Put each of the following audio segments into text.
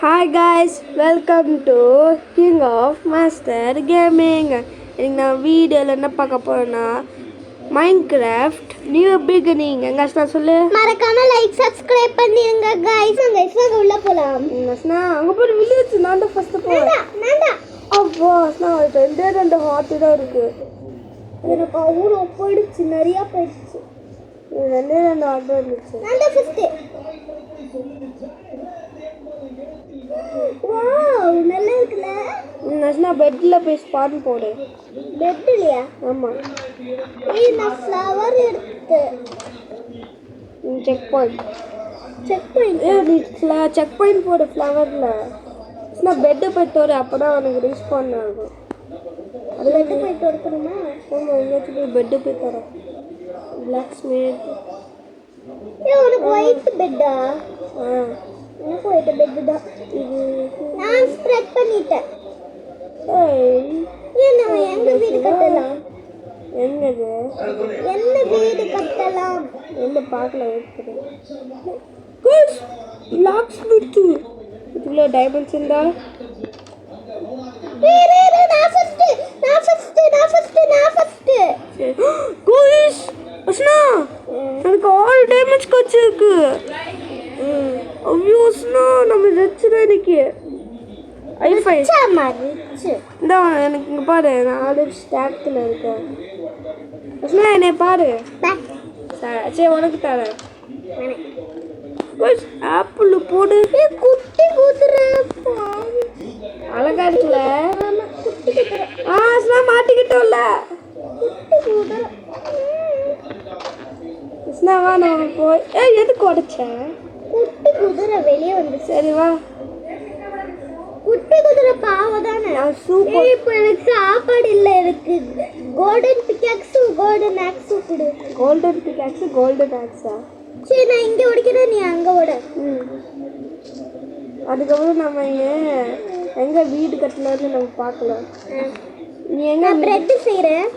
Hi guys, welcome to King of Master Gaming. இன்னைக்கு நான் வீடியோவில் என்ன பார்க்க போறேன்னா மைன்கிராஃப்ட் நியூ பிகினிங். எங்க அஸ்னா சொல்லு. மறக்காம லைக் சப்ஸ்கிரைப் பண்ணிருங்க गाइस. நாங்க உள்ள போலாம். அஸ்னா அங்க போய் வில்லேஜ் நான் தான் ஃபர்ஸ்ட் போறேன். நான்டா. அப்பா அஸ்னா ரெண்டு ஹார்ட் தான் இருக்கு. எனக்கு அவ்வளோ போயிடுச்சு, நிறைய போயிடுச்சு. ரெண்டு ஹார்ட் இருந்துச்சு. நான்டா ஃபர்ஸ்ட். வாவ், நல்லா இருக்குல. அஸ்னா பெட்ல போய் ஸ்பான் போடு. பெட்லயா? ஆமா. ஏய், நான் ஃப்ளவர் எடுத்து. Check point. நீ செக் பாயிண்ட் போடு ஃப்ளவர்ல. அஸ்னா பெட் போய் தோறு, அப்பதான் உனக்கு ரீஸ்பான் ஆகும். அதுல போய் தோறணுமா? ஆமா, எங்கேயாச்சும் போய் பெட் போய் தரோம். Blacksmith. உனக்கு ஒயிட் பெட்டா? எனக்கு ஒயிட் பெட் தான். நான் ஸ்ப்ரெட் பண்ணிட்டேன். நான் எங்க வீடு கட்டலாம்? என்னது? என்ன வீடு கட்டலாம்? என்ன பார்க்கல வைக்கிறேன். குஸ் பிளாக் ஸ்மித். இதுல டைமண்ட்ஸ் இருந்தா குஸ் அஸ்னா எனக்கு ஆல் டைமண்ட்ஸ் கச்சிருக்கு. அவ்யூஸ்னா நம்ம ரிச் இன்னைக்கு. ஐஃபை இந்த எனக்கு இங்கே பாரு, நான் ஆல்ரெடி ஸ்டாக்ல இருக்கேன். அஸ்னா என்னை பாரு. சரி உனக்கு தரேன். ஆப்பிள் போடு. குட்டி குதிரை அழகா இருக்குல்ல. அஸ்னா மாட்டிக்கிட்டோம்ல. அஸ்னாவா நம்ம போய் எதுக்கு உடைச்சேன்? குட்டி குதிரை வெளியே வந்து. சரி வா. குட்டி குதிரை பாவதானே. சூப்பர். இப்போ எனக்கு சாப்பாடு இல்லை. எனக்கு கோல்டன் பிக்காக்ஸு கோல்டன் ஆக்ஸு கொடு. Golden pickaxe golden hacksaw? சரி, நான் இங்கே உடைக்கிறேன், நீ அங்கே உட. அதுக்கப்புறம் நம்ம எங்க வீடு கட்டலாம்னு நம்ம பார்க்கலாம். நீ எங்க பிரெட் செய்கிறேன்?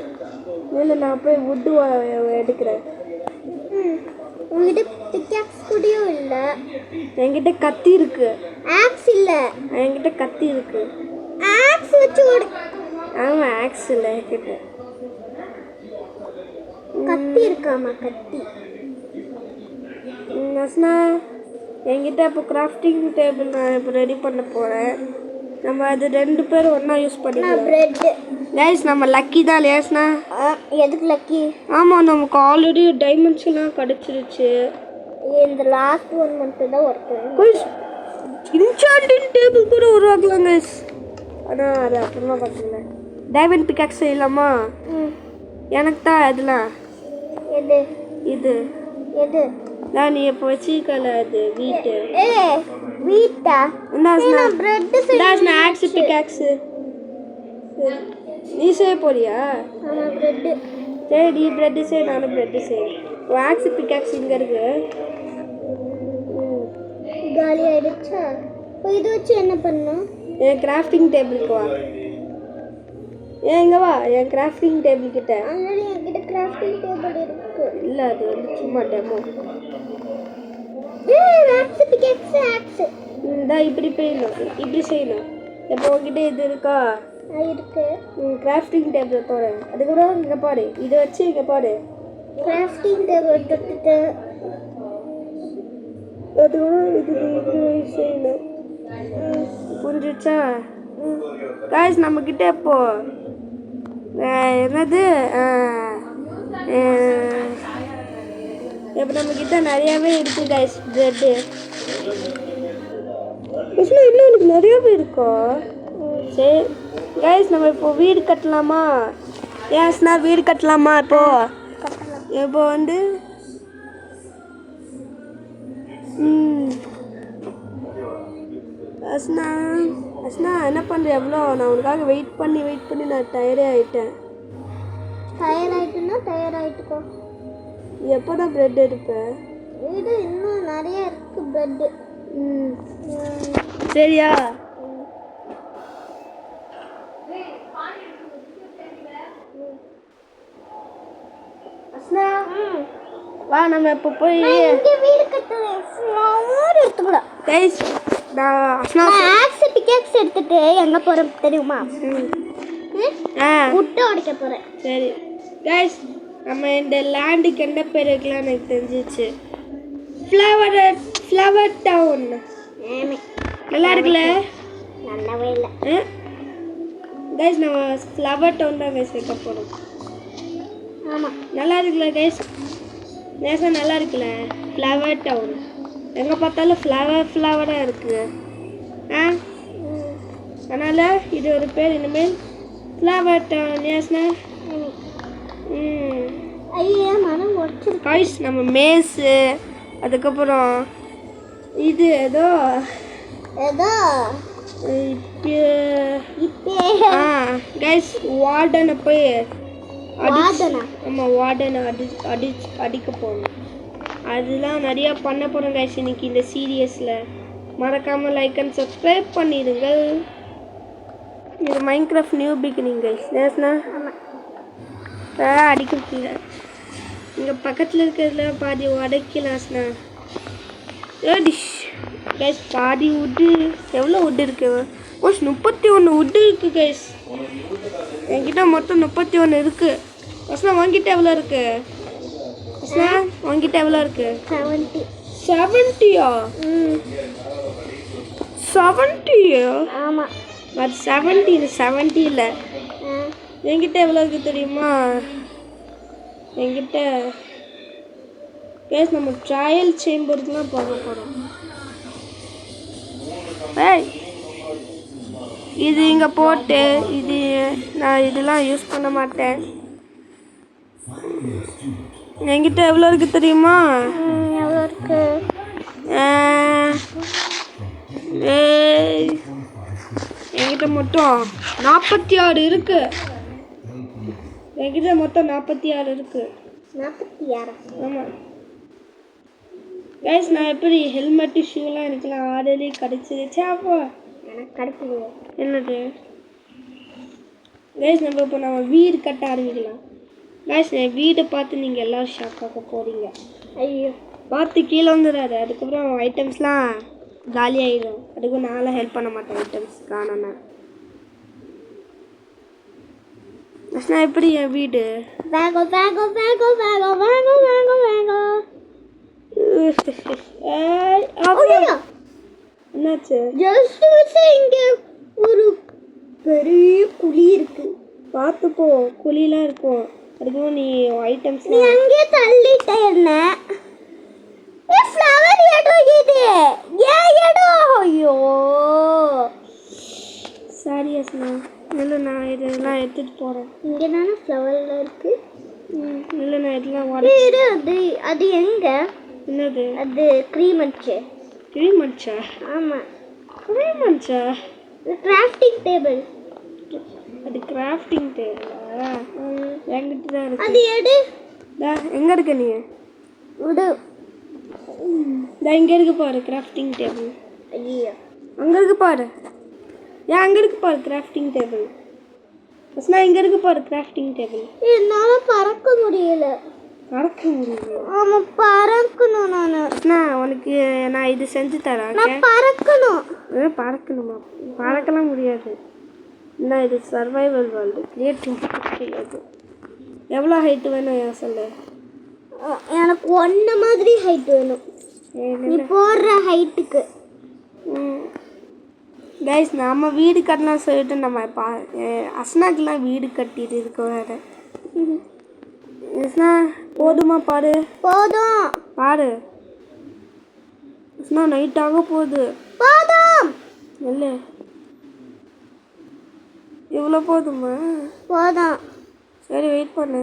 இல்லை, நான் போய் வுட்டு எடுக்கிறேன். உங்ககிட்ட பிக்காக்ஸ் கூடயும் இல்லை. என்கிட்ட கத்தி இருக்கு. ஆக்ஸ் இல்லை. என்கிட்ட கத்தி இருக்கு. ஆக்ஸ் வச்சு ஓடு. ஆமா, ஆக்ஸ் இல்லை என்கிட்ட. கத்தி இருக்காமா? கத்தி. அஸ்னா என்கிட்ட இப்போ கிராஃப்டிங் டேபிள் நான் இப்போ ரெடி பண்ண போகிறேன். நம்ம அது ரெண்டு பேரும் ஒன்றா யூஸ் பண்ணிக்கலாம். பிரெட் கைஸ், நம்ம லக்கி தான் லேஸ்னா. எதுக்கு லக்கி? ஆமாம், நமக்கு ஆல்ரெடி டைமண்ட்ஸ் எல்லாம் கிடச்சிருச்சு. இந்த லாஸ்ட் ஒன் மட்டும் தான் ஒர்க். கைஸ், இன்சாண்டிங் டேபிள் கூட உருவாக்கலாம் கைஸ். ஆனால் அது அப்புறமா பார்த்துக்கலாம். டைமண்ட் பிக்காக்ஸ் செய்யலாமா? எனக்கு தான் இதெல்லாம். எது இது? எது நான் நீ இப்போ வச்சிருக்கல அது வீட்டு. வீட்டா? பிரெட் செய்யணும். ஆக்ஸ் பிக்காக்ஸ் நீ செய்ய போறியா? ஆமா, பிரெட். சரி, நீ பிரெட் செய், நானும் பிரெட் செய்யணும். ஆக்ஸ் பிக்காக்ஸ் இங்கே இருக்கு. காலி ஆயிடுச்சா? இது வச்சு என்ன பண்ணணும்? என் கிராஃப்டிங் டேபிளுக்கு வா. இங்கே வா, என் கிராஃப்டிங் டேபிள் கிட்ட. ஆல்ரெடி என்கிட்ட கிராஃப்டிங் டேபிள் இருக்கு. இல்லை, அது வந்து சும்மா டெமோ. Aux pickaxe aux. இந்த இப்படி செய்யணும், இப்படி செய்யணும். இப்போ உங்ககிட்ட இது இருக்கா? இருக்கு. கிராஃப்டிங் டேபிள் தோற. அதுக்கப்புறம் இங்கே பாரு, இதை வச்சு இங்கே பாரு. கிராஃப்டிங் டேபிள் தொட்டுட்டு அதுக்கப்புறம் இது செய்யணும். புரிஞ்சிச்சா? காய்ஸ், நம்மக்கிட்ட இப்போ என்னது இப்போ நம்மக்கிட்ட நிறையாவே இருக்குது காய்ஸ். ப்ரெட்டு இன்னும் எனக்கு நிறையாவே இருக்கா? சரி காய்ஸ், நம்ம இப்போ வீடு கட்டலாமா? ஏஸ்னா வீடு கட்டலாமா? இப்போ வந்து அஸ்னா என்ன பண்ணுற? எவ்வளோ நான் உனக்காக வெயிட் பண்ணி நான் டயர்டே ஆகிட்டேன். டயர் ஆகிட்டுக்கோ. எப்போ தான் ப்ரெட் எடுப்பேன்? இது இன்னும் நிறைய இருக்கு ப்ரெட்டு. சரியா? அஸ்னா வா, நம்ம இப்போ போய் வீடு கட்டுறேன். எடுத்துக்கலாம். ஆக்ஸ் பிகேக்ஸ் எடுத்துட்டு எங்க போறோம் தெரியுமா? முட்டை உடைக்க போறேன். சரி கைஸ், நம்ம இந்த லேண்டுக்கு என்ன பேர் வைக்கலாம் எனக்கு தெரிஞ்சிச்சு. Flower town. நல்லா இருக்குல்ல? நல்லாவே இல்லை. கைஸ் நம்ம ஃப்ளவர் டவுன் தான் கைஸ் வைக்க போகிறோம். ஆமாம், நல்லா இருக்குல்ல கைஸ்? நேசா நல்லா இருக்குல்ல? ஃப்ளவர் டவுன் எங்கே பார்த்தாலும் ஃப்ளவராக இருக்குது. அதனால் இது ஒரு பேர் இனிமேல் ஃப்ளவர் டவுன். நேசனா ஐயா மனம் ஒடிச்சிருக்கு. கைஸ் நம்ம மேஸு, அதுக்கப்புறம் இது ஏதோ கைஸ் வார்டனை போய் நம்ம வார்டனை அடிக்க போகணும். அதெல்லாம் நிறையா பண்ண போகிறோம் கைஸ் இன்னைக்கு இந்த சீரியஸில். மறக்காமல் லைக் அண்ட் சப்ஸ்கிரைப் பண்ணிடுங்கள். இது மைன்கிராஃப்ட் நியூ பிகினிங் கைஸ். நேஸ்னா அடிக்க முடியல. இங்கே பக்கத்தில் இருக்கிறதுல பாதி உடைக்கலாம்ண்ணா. டிஷ் கைஸ் பாதி வுட்டு. எவ்வளோ வுட் இருக்கு? 31 வுட்டு இருக்கு கைஸ். என்கிட்ட மொத்தம் 31 இருக்கு. வசனா உங்ககிட்ட எவ்வளோ இருக்கு? வசனா உங்ககிட்ட எவ்வளோ இருக்கு? 70யா? 70யா? ஆமாம், அது 70 இல்லை. என்கிட்ட எவ்வளோ இருக்குது தெரியுமா? என்கிட்ட கேஸ் நம்ம ட்ரையல் சேம்பருக்குலாம் போக போகிறோம். இது இங்கே போட்டு இது நான் இதெல்லாம் யூஸ் பண்ண மாட்டேன். என்கிட்ட எவ்வளோ இருக்குது தெரியுமா? எவ்வளோ இருக்கு? என்கிட்ட மொத்தம் 46 இருக்கு. என்கிட்ட மொத்தம் 46 இருக்கு. 46? ஆமாம் கைஸ், நான் எப்படி ஹெல்மெட்டு ஷூலாம் இருக்கலாம் ஆல்ரெடி கிடச்சிருச்சு. அப்போ எனக்கு கிடைக்குது. என்னது கைஸ், நம்ம வீடு கட்ட ஆரம்பிக்கலாம். கைஸ் என் வீடை பார்த்து நீங்கள் எல்லோரும் ஷாக் ஆக போகிறீங்க. ஐயோ, பார்த்து கீழே வந்துடாது. அதுக்கப்புறம் ஐட்டம்ஸ்லாம் காலி ஆகிடும். அதுக்கும் நான்லாம் ஹெல்ப் பண்ண மாட்டேன் ஐட்டம்ஸ் காணோன்னா. அஸ்னா எப்படி என் வீடு? என்னாச்சு? இங்க ஒரு பெரிய குழி இருக்கு, பார்த்து போ. குழிலாம் இருக்கும். அதுக்கும் நீ ஐட்டம்ஸ் நீ அங்கே தள்ளிட்டே என்ன? ஃப்ளவர் இடம் இது. ஏன் இடம்? ஐயோ சாரி அஸ்னா. இல்லை நான் இதெல்லாம் எடுத்துகிட்டு போகிறேன். இங்கே தானே ஃப்ளவரில் இருக்கு. இல்லை நான் இதெல்லாம் அது எங்க? என்னது? அது க்ரீம் அடிச்சு. க்ரீம் அடிச்சா? ஆமாம், க்ரீம் அடிச்சா? Grafting table. அது கிராஃப்டிங் டேபிளா? என்கிட்ட தான் இருக்கு. அது எடு. எங்கே இருக்க நீ? விடு. இங்கே இருக்கு பாரு கிராஃப்டிங் டேபிள். ஐயோ, அங்கே இருக்கு பாரு. அங்கே இருக்கு பாரு கிராஃப்டிங் டேபிள். அஸ்னா இங்கே இருக்கு பாரு கிராஃப்டிங் டேபிள். என்னால் பறக்க முடியல. பறக்க முடியல? ஆமாம், பறக்கணும். உனக்கு நான் இது செஞ்சு தரேன். நான் பறக்கணும். பறக்கணுமா? பறக்கலாம் முடியாது. நான் இது சர்வைவல் வேர்ல்டு கிரியேட்டிவ் கிடையாது. எவ்வளோ ஹைட்டு வேணும் சொல்லு? எனக்கு ஒன்றை மாதிரி ஹைட் வேணும். நீ போடுற ஹைட்டுக்கு. கைஸ் நம்ம வீடு கட்டலாம் சொல்லிட்டு நம்ம அஸ்னாக்கெலாம் வீடு கட்டிட்டு இருக்க வேறு. அஸ்னா போதுமா? பாரு. போதும். பாரு அஸ்னா, நைட் ஆக போகுது. போதும். இல்லை இவ்வளோ போதுமா? போதும். சரி வெயிட் பண்ணு.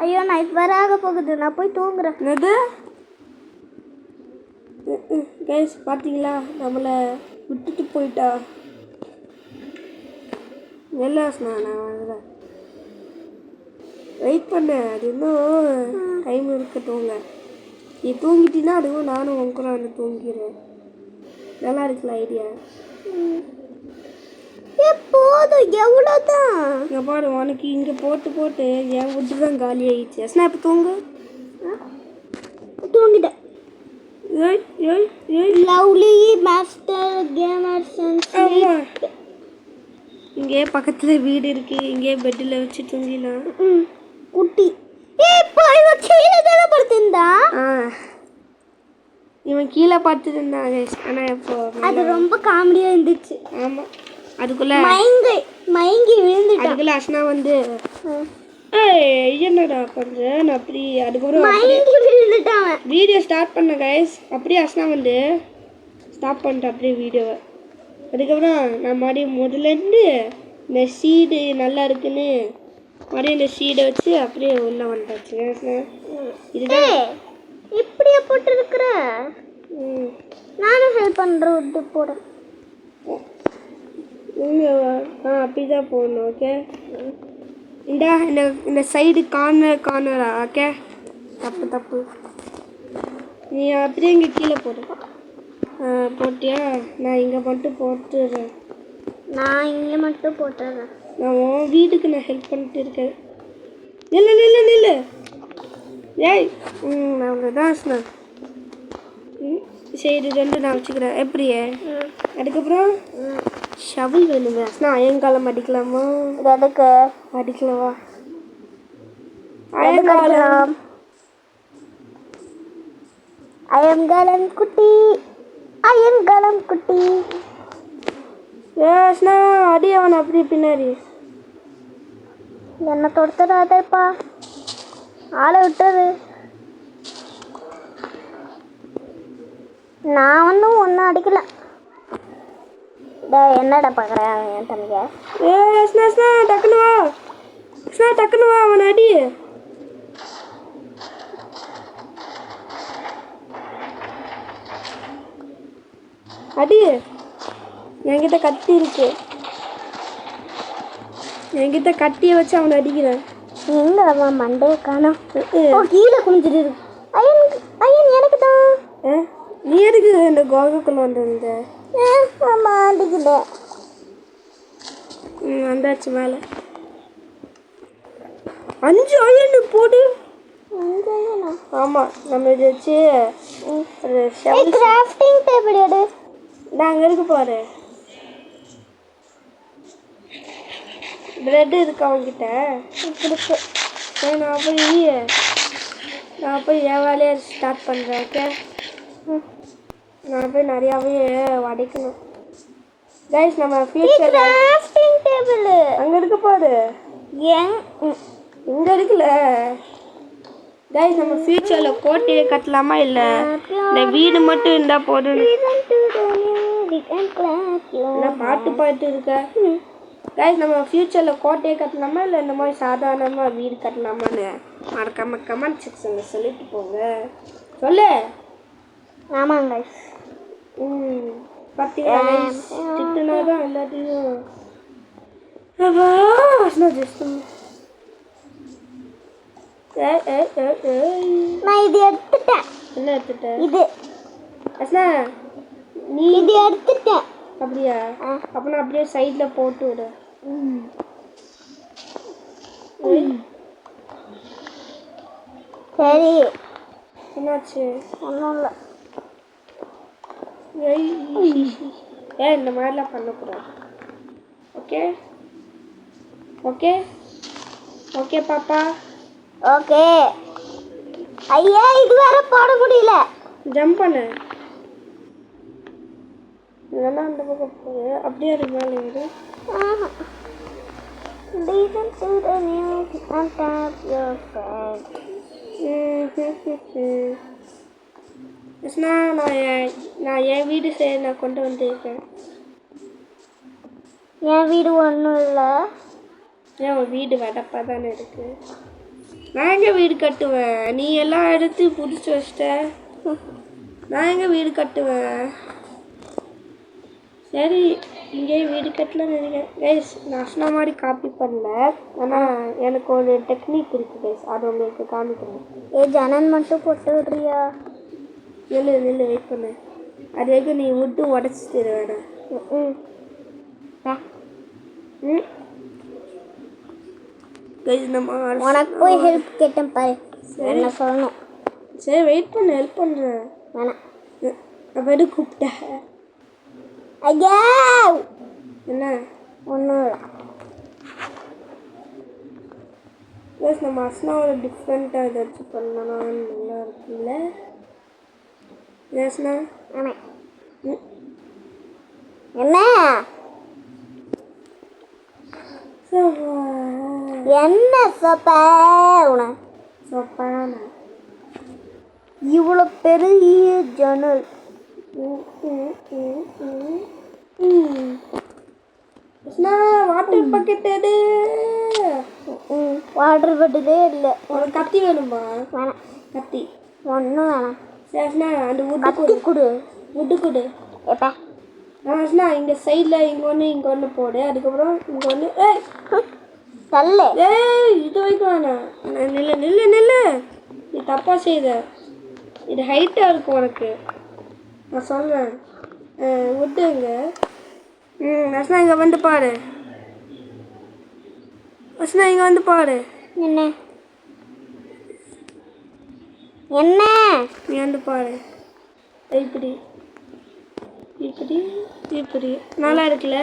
ஐயோ, நைட் வர ஆக போகுது. நான் போய் தூங்குறேன். என்னது? கைஸ் பார்த்தீங்களா, நம்மளை விட்டுட்டு போயிட்டா. நெல்லாஸ்னா நான் வாங்குறேன். வெயிட் பண்ண. அது இன்னும் டைம் இருக்கட்டும்ங்க. நீ தூங்கிட்டீங்கன்னா அதுவும் நானும் உங்க கூட வந்து தூங்கிடுவேன். நல்லா இருக்குல்ல ஐடியா? போதும். எவ்வளோதான்? இங்கே பாரு, உனக்கு இங்கே போட்டு போட்டு என் விட்டு தான் காலி ஆகிடுச்சு. அஸ்னா இப்போ தூங்கு. தூங்கிட்டேன். ஏய் ஏய் ஏய் லவ்லி மாஸ்டர் கேமர்ஸ் அண்ட் ஆமா இங்கே பக்கத்துல வீடு இருக்கு இங்கே பெட்ல வச்சு தூங்கிடலாம் குட்டி இவன் கீழே தானே படுத்திருந்தா இவன் கீழே பார்த்துட்டு இருந்தான் ஆனால் இப்போ அது ரொம்ப காமெடியா இருந்துச்சு ஆமாம் அதுக்குள்ள மயங்கி விழுந்துட்டான் அதுக்குள்ள அஸ்னா வந்து என்னடா பண்ணுறேன் நான் அப்படி அதுக்கப்புறம் மயங்கி விழுந்துட்டான் வீடியோ ஸ்டார்ட் பண்ண கைஸ் அப்படியே அஸ்னா வந்து ஸ்டாப் பண்ணிட்டேன் அப்படியே வீடியோவை அதுக்கப்புறம் நான் மறுபடியும் முதலேருந்து இந்த சீடு நல்லா இருக்குன்னு மறுபடியும் இந்த சீடை வச்சு அப்படியே உள்ளே வந்துட்டாச்சு இதுதான் இப்படியே போட்டுருக்குற நானும் ஹெல்ப் பண்ணுறேன் விட்டு போகிறேன் அப்படிதான் போடணும் ஓகே இந்த இந்த சைடு கார்னரா ஓகே தப்பு நீ அப்படியே இங்கே கீழே போடு போட்டியா நான் இங்கே மட்டும் போட்டுடுறேன் நான் இங்கே மட்டும் போட்டுறேன் நான் உன் வீட்டுக்கு நான் ஹெல்ப் பண்ணிட்டு இருக்கேன் நில்லு ஏய் அவ்வளோதான் சொன்னேன் சரி ரெண்டு நான் வச்சுக்கிறேன் எப்படியே அதுக்கப்புறம் ஷவல் வேணுங்க நான் அயங்காலம் அடிக்கலாமா எதுக்கு அடிக்கலவா அயங்காலம் குட்டி ஏஸ்னா அடி அவன் அப்படி பின்னாடி என்ன தொடுத்துடாதேப்பா ஆளை விட்டுரு நான் ஒன்றும் அடிக்கல என்னடா பார்க்குறேன் என் தம்பிங்க டக்குனு வா அவன் அடி என்கிட்ட கத்தி இருக்கு என்கிட்ட கத்தியை வச்சு அவனை அடிக்கிறேன் எங்க அவன் மண்டையை காணோம் கீழே குனிஞ்சிட்டு இருக்கு ஐயன் எனக்கு தான் நீ எதுக்கு இந்த கோகுக்குள்ள வந்திருந்த அடிக்கல வந்தாச்சு மேலே 5 அயன் போடு ஆமாம் நம்ம இதை வச்சு கிராஃப்டிங் டேபிள் எடு நான் அங்கே இருக்கு பாரு பிரெட் இருக்கு அவங்ககிட்ட இருக்கு சரி நான் போய் என் வேலையை ஸ்டார்ட் பண்ணுறேன் ஓகே நான் போய் நிறையாவே உடைக்கணும் கைஸ் நம்ம ஃபியூச்சர் கிராஃப்டிங் டேபிள் அங்கே இருக்கு பாரு இங்கே இருக்குல்ல கைஸ் நம்ம ஃபியூச்சரில் கோட்டையை கட்டலாமா இல்லை இந்த வீடு மட்டும் இருந்தால் போதும் பாட்டு இருக்க கைஸ் நம்ம ஃபியூச்சரில் கோட்டையை கட்டலாமா இல்லை இந்த மாதிரி சாதாரணமாக வீடு கட்டலாமான்னு மறக்காம கமெண்ட் செக்ஷனில் சொல்லிட்டு போங்க சொல்லு ஆமாங்க கைஸ் பார்த்தீங்களா கைஸ் திட்டுனா தான் எல்லாத்தையும் நான் இது எடுத்துட்டேன் என்ன எடுத்துட்டேன் இது அஸ்னா நீ இது எடுத்துட்டேன் அப்படியா அப்போ நான் அப்படியே சைடில் போட்டு விடு சரி என்னாச்சு ஒன்றும் இல்லை இந்த மாதிரிலாம் பண்ணக்கூடாது ஓகே ஓகே ஓகே பாப்பா ஓகே ஐயா இது வேற போட முடியல ஜம்ப் பண்ணு இதெல்லாம் அந்த பக்கம் போகுது அப்படியே அது மேலே இரு Listen to the music and tap your friend. நான் என் வீடு சரி நான் கொண்டு வந்துருக்கேன் என் வீடு ஒன்றும் இல்லை ஏன் உன் வீடு வடப்பாக தானே இருக்கு நான் எங்கே வீடு கட்டுவேன் நீ எல்லாம் எடுத்து பிடிச்சி வச்சிட்ட நான் எங்கே வீடு கட்டுவேன் சரி இங்கேயே வீடு கட்டலன்னு நினைக்கிறேன் கைஸ் நான் சொன்ன மாதிரி காப்பி பண்ணல ஆனால் எனக்கு ஒரு டெக்னிக் இருக்குது கைஸ் அது உங்களுக்கு காமிக்கிறேன் ஜனல் மட்டும் போட்டு விட்றியா நில்லு வெயிட் பண்ணு அது வரைக்கும் நீ விட்டு உடச்சி தருவேடா கைஸ் நம்ம உனக்கு போய் ஹெல்ப் கேட்டேன் பாரு என்ன சொல்லணும் சரி வெயிட் பண்ணு ஹெல்ப் பண்ணுறேன் வேணாம் அவரு கூப்பிட்டேன். ஐயா என்ன ஒன்றும் நம்ம அஸ்னாவோட டிஃப்ரெண்ட்டாக ஏதாச்சும் பண்ணனா நல்லா இருக்குல்ல ஏஸ்னா? ஆமாம். என்ன என்ன சொப்பான இவ்வளோ பெரிய ஜன்னல். வாட்டர் பக்கெட் எடு. வாட்டர் பக்கெட்டே இல்லை. உனக்கு கத்தி வேணுமா? வேணாம். கத்தி ஒன்றும் வேணாம். சரிண்ணா அந்த கத்தி கொடு. வுட்டு கொடு. எப்பா ஆமாண்ணா இங்கே சைடில் இங்கே ஒன்று போடு. அதுக்கப்புறம் இங்கே ஒன்று தள்ளு. இது வரைக்கும் வேணாம். நில்லு நில்லு நில்லு. நீ தப்பாக செய்த. இது ஹைட்டாக இருக்கும் உனக்கு. நான் சொல்கிறேன் விட்டுங்க. அஸ்னா இங்கே வந்து பாரு. அஸ்னா இங்கே வந்து பாரு. என்ன என்ன நீ வந்து பாரு. இப்படி இப்படி இப்படி நல்லா இருக்குல்ல?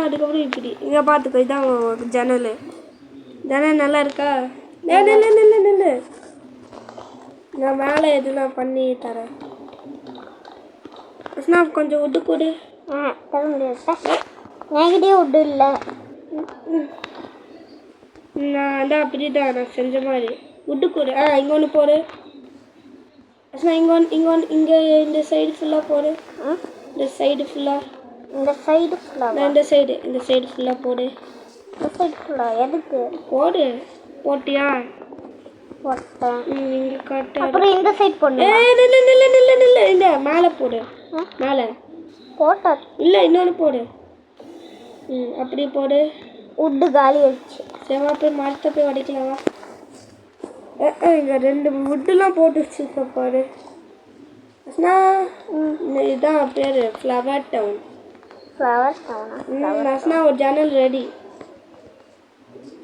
அதுக்கப்புறம் இப்படி இங்கே பார்த்துக்கோ. இதான் ஜன்னல். ஜன்னல் நல்லா இருக்கா? நில்லு நில்லு நில்லு. நான் மேலே எதுலாம் பண்ணி தரேன். அஸ்னா கொஞ்சம் விட்டு கொடு. தர முடியாது. என்கிட்டயே விட்டு இல்லை. நான் அதான் அப்படி தான் நான் செஞ்ச மாதிரி விட்டு கொடு. இங்கே ஒன்று போடு. அஸ்னா இங்கே இந்த சைடு ஃபுல்லாக போடு. இந்த சைடு ஃபுல்லாக இந்த சைடு ஃபுல்லாக இந்த சைடு ஃபுல்லாக போடு. இந்த சைடு ஃபுல்லாக எதுக்கு போடு. போட்டியா? போட்டேன். இங்கே காட்டு. அப்புறம் இந்த சைடு போடு. நில்லு நில்லு நில்லு நில்லு. இந்த மேலே போடு. மேலே போட்டா இல்லை இன்னொன்று போடு. அப்படி போடு. உட்டு காலி ஆயிடுச்சு. சேவா போய் மரத்தை போய் உடைக்கலாமா? இங்கே 2 வுட்டுலாம் போட்டு வச்சுருக்க பாரு. அஸ்னா இதுதான் பேர் ஃப்ளவர் டவுன். ஃப்ளவர் டவுனா? அஸ்னா ஒரு ஜன்னல் ரெடி.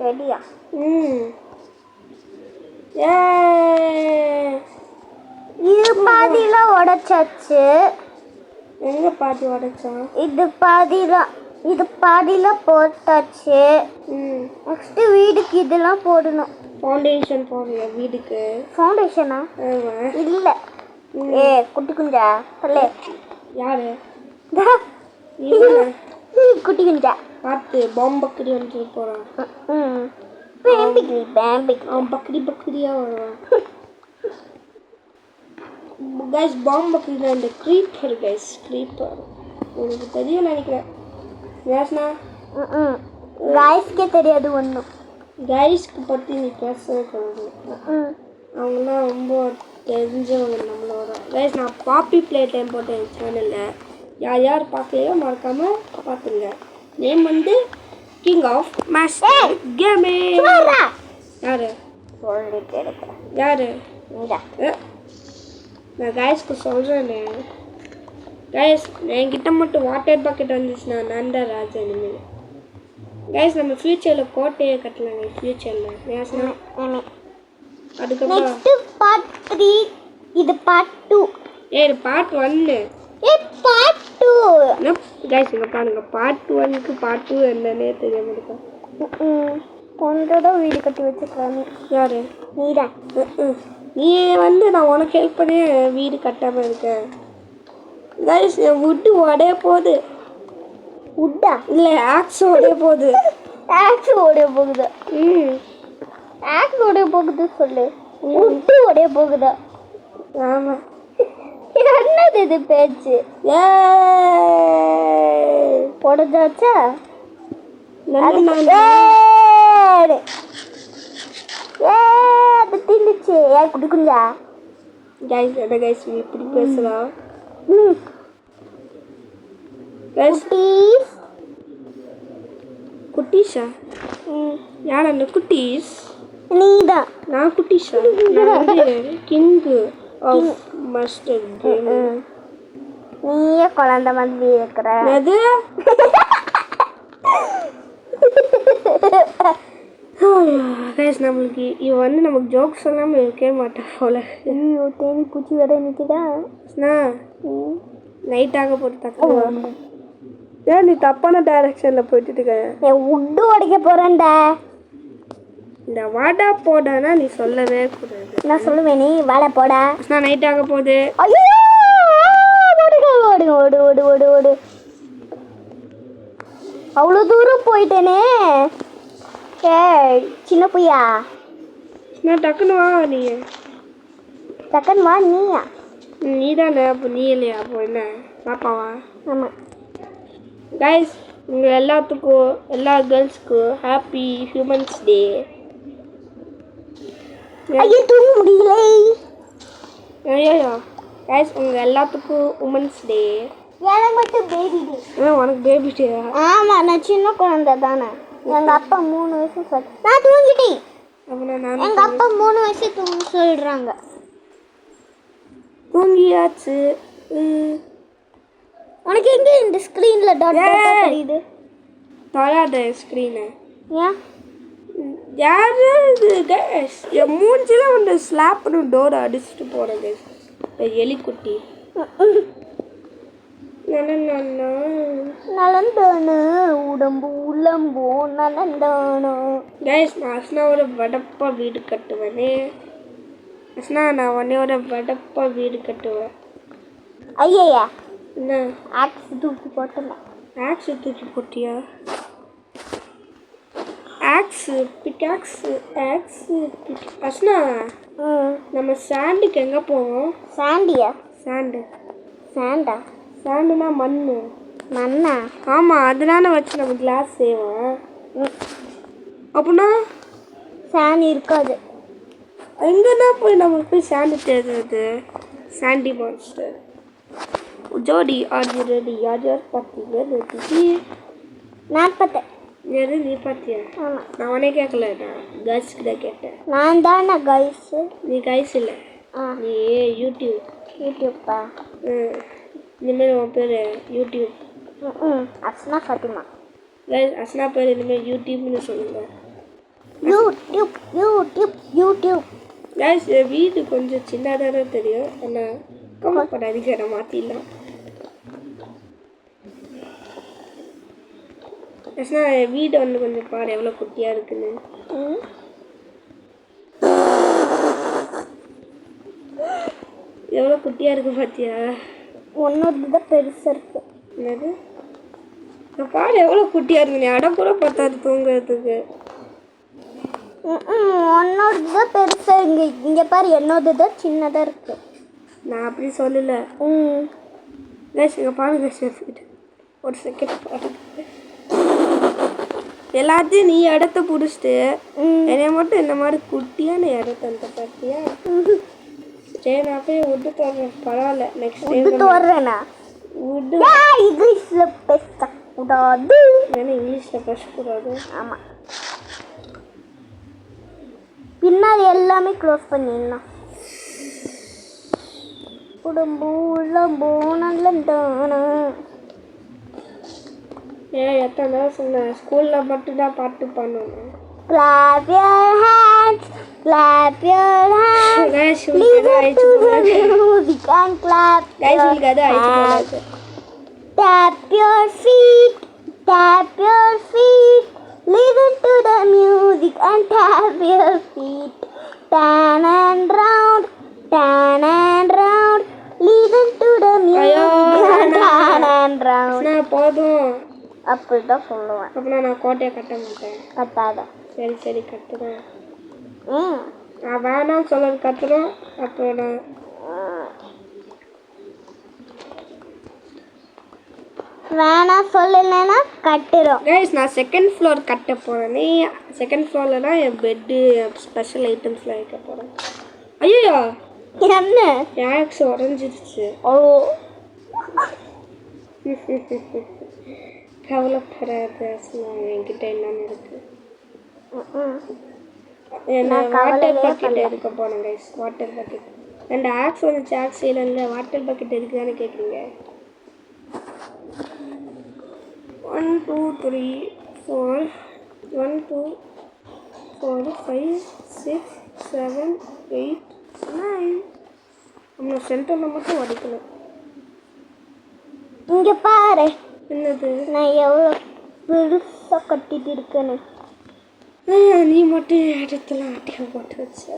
ரெடியா? இது பாதிலாம் உடைச்சாச்சு. எங்கே பாதி உடைச்சோம்? இது பாதிலாம் போட்டாச்சு. நெக்ஸ்ட் வீடுக்கு இதெல்லாம் போடணும். ஃபவுண்டேஷன் போடுறியா வீடுக்கு? ஃபவுண்டேஷனா? இல்லை. குட்டி குஞ்சா சொல்லு. யாரு? குட்டி குஞ்சா பார்த்து பாம்பக்கடி வந்து போகிறான். அவன் பக்கடியாக வருவான். கைஸ் பாம்பக்கடி தான் இந்த க்ரீப்பர். கைஸ் க்ரீப்பர் உங்களுக்கு தெரியும் நினைக்கிறேன். ஏஸ்னா கைஸ்க்கே தெரியாது ஒன்றும். கைஸ்க்கு பற்றி நீ பேசக்கூடாது. அவங்களாம் ரொம்ப தெரிஞ்சவங்க நம்மளோட. கைஸ் நான் பாப்பி ப்ளே டைம் போட்டேன் என் சேனலில். யார் பார்க்கலையோ மறக்காமல் பார்த்துங்க. நேம் வந்து கிங் ஆஃப் மாஸ்டர் கேமிங். யாரு யாரு? நான் கைஸ்க்கு சொல்கிறேன்னு. கைஸ் என்கிட்ட மட்டும் வாட்டர் பக்கெட் வந்துச்சுன்னா நண்டா ராஜா இனிமேல். கைஸ் நம்ம ஃப்யூச்சரில் கோட்டையை கட்டலாங்க. ஃப்யூச்சரில் பேசினா அதுக்கப்புறம் பார்ட் 3. இது பார்ட் 2. இது பார்ட் 1. பார்ட் 2 கைஸ் இங்கே பாருங்க. பார்ட் 1க்கு பார்ட் 2 என்னன்னே தெரிய முடியும். பொண்ணோட வீடு கட்டி வச்சுக்கிறாங்க. யாரு? நீதான். நீ வந்து நான் உனக்கு ஹெல்ப் பண்ணி வீடு கட்டாமல் இருக்கேன். கைஸ் என் வுட்டு உடைய போகுது. உட்டா இல்லை ஆக்ஸ் உடைய போகுது. ஆக்ஸ் உடைய போகுது. ஆக்ஸ் உடைய போகுது சொல்லு. உட்டு உடைய போகுதா? ஆமாம். என்னது இது பேச்சு? உடஞ்சாச்சா? அது தின்னுச்சு. ஏன் குட்டி குஞ்சா? கைஸ் என்ன கைஸ் இப்படி பேசுகிறோம்? குட்டீஸா? யார் அந்த குட்டீஸ்? நீதான். நான் குட்டீஸா? King of master gaming. நீயே குழந்தை மாதிரி இருக்கிற. அது கைஸ் நம்மளுக்கு இவன் வந்து நமக்கு ஜோக்ஸ் சொல்லாமல் இருக்கவே மாட்டான் போல. ஐயோ தேனி பூச்சி வேற நிற்குதா? நைட் ஆக போட்டு தக்கவா ஏன் நீ தப்பான டைரக்ஷனில் போயிட்டு இருக்க உட்டு உடைக்க போகிறேன்டா. இந்த வாடா போடானா நீ சொல்லவே கூடாது. நான் சொல்லுவேன் நீ வாடா போடா. நான் நைட் ஆக போகுது. ஐயோ ஓடு ஓடு ஓடு ஓடு ஓடு. அவ்வளோ தூரம் போயிட்டேனே. சின்ன பையா நான் டக்குன்னு வா. நீ டக்குன்னு வா. நீயா? நீ தானே. அப்போ நீ இல்லையா? அப்போ என்ன பாப்பாவா? ஆமாம். கைஸ் உங்கள் எல்லாத்துக்கும் எல்லா கேர்ள்ஸ்க்கும் ஹாப்பி ஹியூமன்ஸ் டே. ஐயோ தூங்க முடியல. ஐயோ கைஸ் உங்கள் எல்லாத்துக்கும் உமன்ஸ் டே. எனக்கு மட்டும் பேபி டே. உனக்கு பேபி டே? ஆமாம், நான் சின்ன குழந்தை தானே. எங்கள் அப்பா 3 வயசு சொல்லி நான் தூங்கிட்டேன். எங்கள் அப்பா 3 வயசு தூங்க சொல்கிறாங்க. தூங்கியாச்சு. உனக்கு எங்கே இந்த ஸ்க்ரீனில் டாட் தெரியுது? தொடாத ஸ்க்ரீனு. ஏன்? யாரு இது கேஸ்? என் மூஞ்சில வந்து ஸ்லாப் பண்ணி டோரை அடிச்சுட்டு போகிறேன் கேஸ். எலிக்குட்டி நலந்தானு உடம்பு உடம்போ நலந்தானோ. கேஸ் நான் அஸ்னாவோட வடப்பா வீடு கட்டுவேனே. அஸ்னா நான் உன்னையோட வடப்பா வீடு கட்டுவேன். ஐயா என்ன ஆக்ஸ் தூக்கி போட்டல? ஆக்ஸ் தூக்கி போட்டியா? Axe pickaxe axe pick. அஸ்னா நம்ம சாண்டுக்கு எங்கே போவோம்? சாண்டியா? Sand Santa? சாண்டுனா மண்ணு. மண்ணா? ஆமாம், அதனால வச்சு நம்ம கிளாஸ் செய்வோம். அப்படின்னா சாணி இருக்காது. எங்கன்னா போய் நம்ம போய் சாண்டு தேடுறது? சாண்டி மான்ஸ்டர். ஜோடி ஆர் யூ ரெடி? யார் யார் பார்த்தீங்க? நான் பார்த்தேன். எது நீ பார்த்தியா? ஆமாம். நான் உனே கேட்கல, நான் கேர்ள்ஸ்க்கு தான் கேட்டேன். நான் தானே கைஸு. நீ கைஸ் இல்லை, நீ யூடியூப்பா? இனிமேல் உன் பேர் யூடியூப். அஸ்னா ஃபாத்திமா. கைஸ் அஸ்னா பேர் இனிமேல் யூடியூப்னு சொல்லுங்க. YouTube YouTube YouTube. கைஸ் வீடு கொஞ்சம் சின்னதாக தான் தெரியும், ஆனால் கவலைப்படாதீங்க, நான் மாற்றிடலாம். அஸ்னா வீடு வந்து கொஞ்சம் பாரு எவ்வளோ குட்டியாக இருக்குன்னு. எவ்வளோ குட்டியாக இருக்கு பார்த்தியா? ஒன்னொரு தான் பெருசாக இருக்கு. என்னது? நான் பாரு எவ்வளோ குட்டியாக இருக்கு. நீ இடம் கூட பார்த்தாது தூங்குறதுக்கு. ஒன்னோட தான் பெருசாக இங்கே பாரு. என்னோட தான் சின்னதாக இருக்கு. நான் அப்படி சொல்லலை. கேஸ் இங்கே பாருங்க ஷெஃப் கிட்ட ஒரு செகண்ட் பாருங்க. எல்லாத்தையும் நீ இடத்த பிடிச்சிட்டு என்னை மட்டும் இந்த மாதிரி குட்டியான இடத்த அந்த பார்த்தியா? சரி நான் போய் விட்டு தர்றேன். பரவாயில்ல, நெக்ஸ்ட் டைம் தர்றேண்ணா. விட்டு இங்கிலீஷில் பேசக்கூடாது. ஏன்னா இங்கிலீஷில் பேசக்கூடாது. ஆமாம், பின்னாடி எல்லாமே க்ளோஸ் பண்ணிடலாம். உடம்பு உடம்பு நல்லந்தானா. எத்தனை நேரம் சொன்னேன், ஸ்கூலில் மட்டும்தான் பாட்டு பண்ணணும். Clap your hands, clap your hands. Listen to the music and clap your hands. Tap your feet, tap your feet. Listen to the music and tap your feet. Turn and round, turn and round. Listen to the music and turn and round. போதும், அப்படிதான் சொல்லுவேன். அப்படின்னா நான் கோட்டையை கட்ட மாட்டேன். கட்டாத. சரி சரி கட்டுறேன். நான் வேணாம் சொல்றது கட்டுறோம். அப்போ நான் வேணாம் சொல்லலைன்னா கட்டுறோம். கைஸ் நான் செகண்ட் ஃப்ளோர் கட்ட போகிறேன். நீ செகண்ட் ஃப்ளோரில் தான் என் பெட்டு ஸ்பெஷல் ஐட்டம்ஸ்லாம் வைக்க போகிறேன். ஐயோ என்ன? ஆக்ஸ் உடஞ்சிருச்சு. ஓ கவலைப்படாத, என்கிட்ட என்னன்னு இருக்கு. என்ன வாட்டர் பக்கெட் எடுக்க போனேன் கைஸ். வாட்டர் பக்கெட் 2 ஆக்ஸ் வந்துச்சு. ஆக்ஸ் இல்லை, வாட்டர் பக்கெட் இருக்குதானே கேட்குறீங்க? 1 2 3 4 1 2 4 5 6 7 8 9. நம்ம சென்டரில் மட்டும் உடைக்கணும். இங்க பாரு. என்னது? நான் எவ்வளோ பெருசா கட்டிட்டு இருக்கேன்னு. நீ மட்டும் இடத்துல ஆட்டிய போட்டு வச்சு.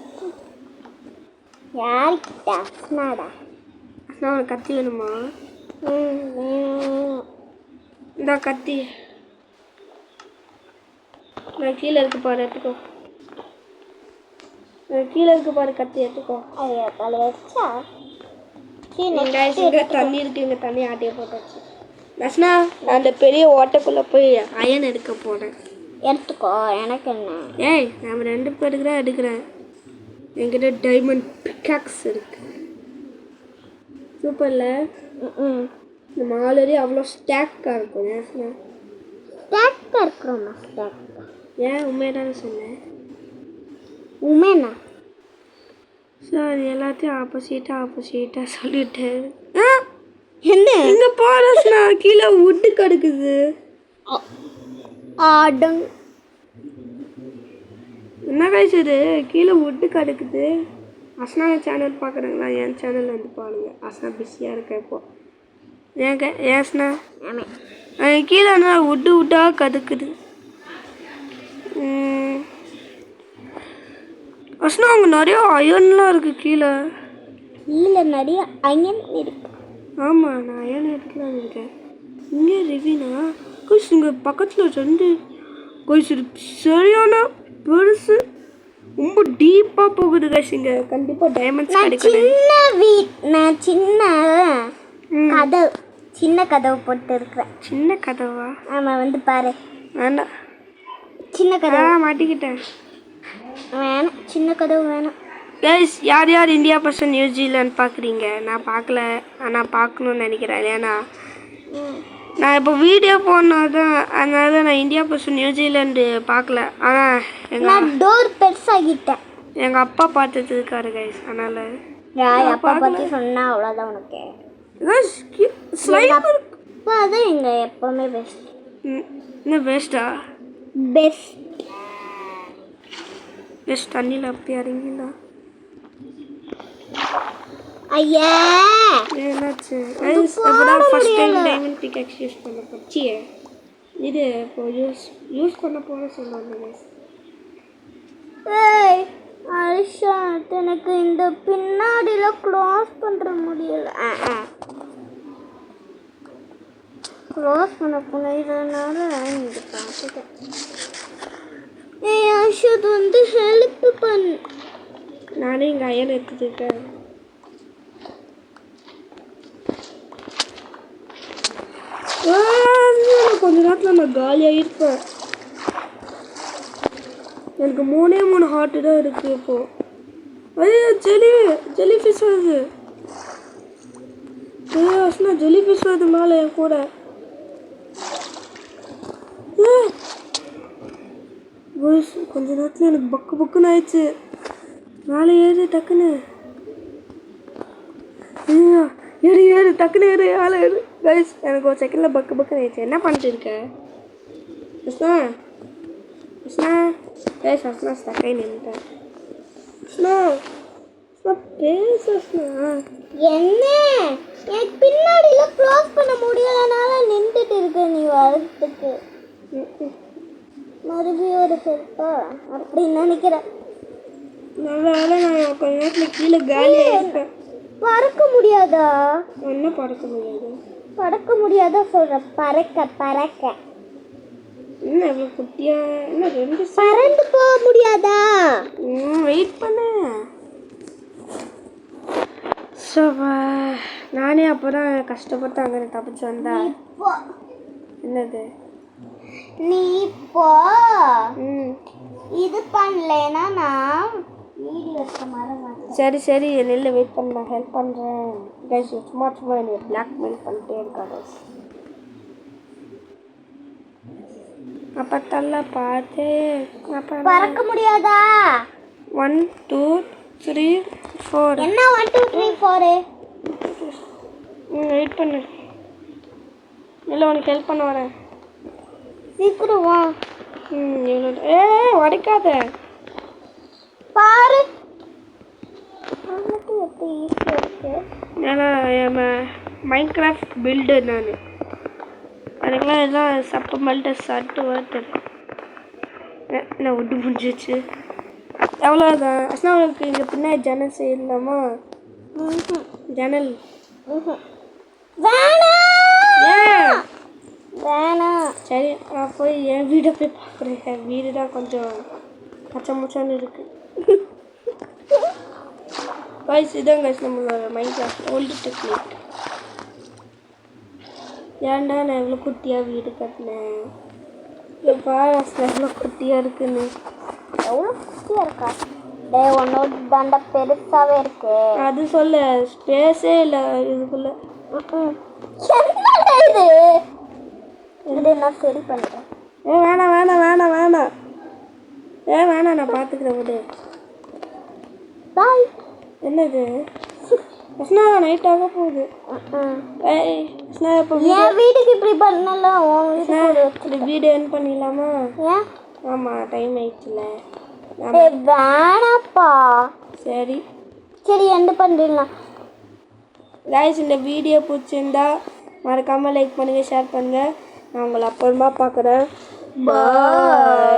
யாருக்கிட்ட? அஸ்னாடா. அஸ்னா உனக்கு கத்தி வேணுமா? இந்த கத்தி நான் கீழே இருக்கு பாரு, எடுத்துக்கோ. கீழே இருக்கு பாரு, கத்தி எடுத்துக்கோ. ஐயா தலை வச்சா தண்ணி இருக்கு, இங்கே தண்ணி ஆட்டிய போட்டாச்சு. நஸ்னா நான் அந்த பெரிய ஓட்டைக்குள்ளே போய் அயன் எடுக்க போகிறேன். எடுத்துக்கோ, எனக்கு என்ன. ஏய் நம்ம 2 பேருக்கு தான் எடுக்கிறேன். என்கிட்ட டைமண்ட் பிக்காக்ஸ் இருக்கு. சூப்பர்ல. நம்ம ஆல்ரெடி அவ்வளோ ஸ்டாக்காக இருக்கும். நஸ்னா ஸ்டாக்காக இருக்கிறோம்மா. ஸ்டாக் ஏன் உண்மையதானே சொன்னேன்? உண்மைண்ணா. சார் எல்லாத்தையும் ஆப்போசிட்டாக சொல்லிட்டேன். என்ன இங்கே போகிறஸ்னா கீழே உட்டு கிடக்குது. ஆடங் என்ன காய்ச்சது? கீழே உட்டு கிடக்குது. அஸ்னா சேனல் பார்க்குறாங்களா? என் சேனல் வந்து பாருங்க. அஸ்னா பிஸியாக இருக்கேன் இப்போ. ஏஸ்னா கீழே உட்டாக கதுக்குது. அஸ்னா அங்கே நிறைய அயன்லாம் இருக்குது. கீழே நிறைய அயன் இருக்கு. ஆமாம், நான் அயன் எடுத்துலாம் இருக்கேன். இங்கே ரிவினா கோய்ஸ் இங்கே பக்கத்தில் 2 கோய்ஸ் சரியான பெருசு, ரொம்ப டீப்பாக போகுது கைஸ். இங்கே கண்டிப்பாக டைமண்ட்ஸ் கிடைக்கும். நான் சின்ன கதவு போட்டு இருக்கிறேன். சின்ன கதவா? ஆமாம், வந்து பாரு. வேண்டாம், சின்ன கதவு மாட்டிக்கிட்டேன். வேணாம், சின்ன கதவு வேணாம். கைஸ் யார் யார் இந்தியா பர்சன் நியூசிலாந்து பார்க்குறீங்க? நான் பார்க்கல, ஆனால் பார்க்கணுன்னு நினைக்கிறேன். ஏன்னா நான் இப்போ வீடியோ போனால் அதனால நான் இந்தியா பர்சன் நியூசிலாந்து பார்க்கல. ஆனால் நான் டோர் பெருசாகிட்டேன். எங்கள் அப்பா பார்த்துட்டு இருக்காரு கைஸ். அதனால் அப்பா பற்றி சொன்னால் அவ்வளோதான் உனக்கு. அப்பா தான் எங்க எப்பவுமே பெஸ்ட். என்ன பெஸ்ட்டா? பெஸ்ட் தண்ணியில் அப்படி இறங்கிடா. ஐயா என்னாச்சு? இப்போதான் first time diamond pickaxe use பண்ண போச்சியே. இது இப்போ யூஸ் பண்ண போகிற சொன்னாங்க. ஏய் ஆயிஷா, எனக்கு இந்த பின்னாடியில் க்ராஸ் பண்ணுற முடியல. க்ராஸ் பண்ண போனதுனால இங்கே பார்த்துட்டேன். ஏய் ஆயிஷா, அது வந்து ஹெல்ப் பண்ணு. நானே இங்கே அயன் எடுத்துருக்கேன். கொஞ்ச நேரத்தில் நான் காலியாக இருப்பேன். எனக்கு 3 ஹார்ட்டு தான் இருக்குது இப்போது. ஐயோ ஜெல்லி ஃபிஷ் வருது. ஐயோ ஜெல்லி ஃபிஷ் வருது மேலே என் கூட. கொஞ்ச நேரத்தில் எனக்கு பக்குன்னு ஆயிடுச்சு. மேலே ஏறு டக்குன்னு. ஏறு டக்குன்னு ஏறு கைஸ். எனக்கு ஒரு செகண்டில் பக்குன்னு ஆயிடுச்சு. என்ன பண்ணிட்டு இருக்க அஸ்னா? கைஸ் அஸ்னா ஸ்டக்கை நின்றுட்டேன். என்ன எனக்கு பின்னாடியில் க்ளோஸ் பண்ண முடியலனால நின்றுட்டு இருக்கு. நீ வரதுக்கு மறுபடியும் ஒரு ஹெல்ப்பா அப்படின்னு நினைக்கிறேன். நான் கொஞ்ச நேரத்தில் கீழே காலியாக இருப்பேன். பறக்க முடியாதா? என்ன பறக்க முடியாது? பறக்க முடியாதா சொல்ற? பறக்க என்ன இவ்வளோ குட்டியா? என்ன 2 பறந்து போக முடியாதா? வெயிட் பண்ண. நானே அப்போ தான் கஷ்டப்பட்டு அங்கே தப்பிச்சு வந்தா. என்னது? நீ இப்போ இது பண்ணலைன்னா நான் வீடியோ எடுக்க மாட்டேன். சரி நெல்லை வெயிட் பண்ண, நான் ஹெல்ப் பண்ணுறேன் கைஸ். சும்மா என்னை பிளாக்மெயில் பண்ணிட்டே இருக்கா கைஸ். அப்போ தள்ள பார்த்து பறக்க முடியாதா? 1 2 3 4. என்ன 1 2 3 4? வெயிட் பண்ணு. இல்லை உனக்கு ஹெல்ப் பண்ண வரேன். சீக்கிரம் வா. இவ்வளோ உடைக்காத பாரு. ஏன்னா மைன்கிராஃப்ட் பில்டர் நான். அதுக்கெல்லாம் எல்லாம் சப்பமெல்ட்ட சட்டு வாட்டு என்ன ஒட்டு முடிஞ்சிச்சு. எவ்வளோதான் அஸ்னாவுக்கு இங்கே பின்னாடி ஜன்னல் செய்யலாமா? ஜன்னல் ஏன் வேணாம். சரி நான் போய் என் வீடை போய் பார்க்குறேன். என் வீடு தான் கொஞ்சம் கச்சமுச்சான்னு இருக்கு. கைஸ் இதான் கைஸ் நம்மளோட மைன்கிராஃப்ட் ஓல்டு டெக்னிக். ஏன்டா நான் எவ்வளோ குட்டியாக வீடு கட்டினேன். என் பாராஸ்ல எவ்வளோ குட்டியாக இருக்குன்னு. எவ்வளோ குட்டியாக இருக்கா? டே உன்னோட தண்டை பெருசாகவே இருக்கு. அது சொல்ல ஸ்பேஸே இல்லை இதுக்குள்ள. என்னடா இது? இது நான் சரி பண்ணுறேன். வேணாம் வேணாம் வேணாம் வேணாம் வேணாம் நான் பார்த்துக்கிறேன் விடு. பாய். என்னது அஸ்னா நைட் ஆக போகுது. என் வீட்டுக்கு இப்படி பண்ணல. வீடு என் பண்ணிடலாமா? ஏன்? ஆமாம் டைம் ஆயிடுச்சுல. வேணாப்பா. சரி சரி எந்த பண்ணிடலாம். கைஸ் இந்த வீடியோ பிடிச்சிருந்தா மறக்காமல் லைக் பண்ணுங்கள், ஷேர் பண்ணுங்கள். நான் உங்களை அப்புறமா பார்க்குறேன். பாய்.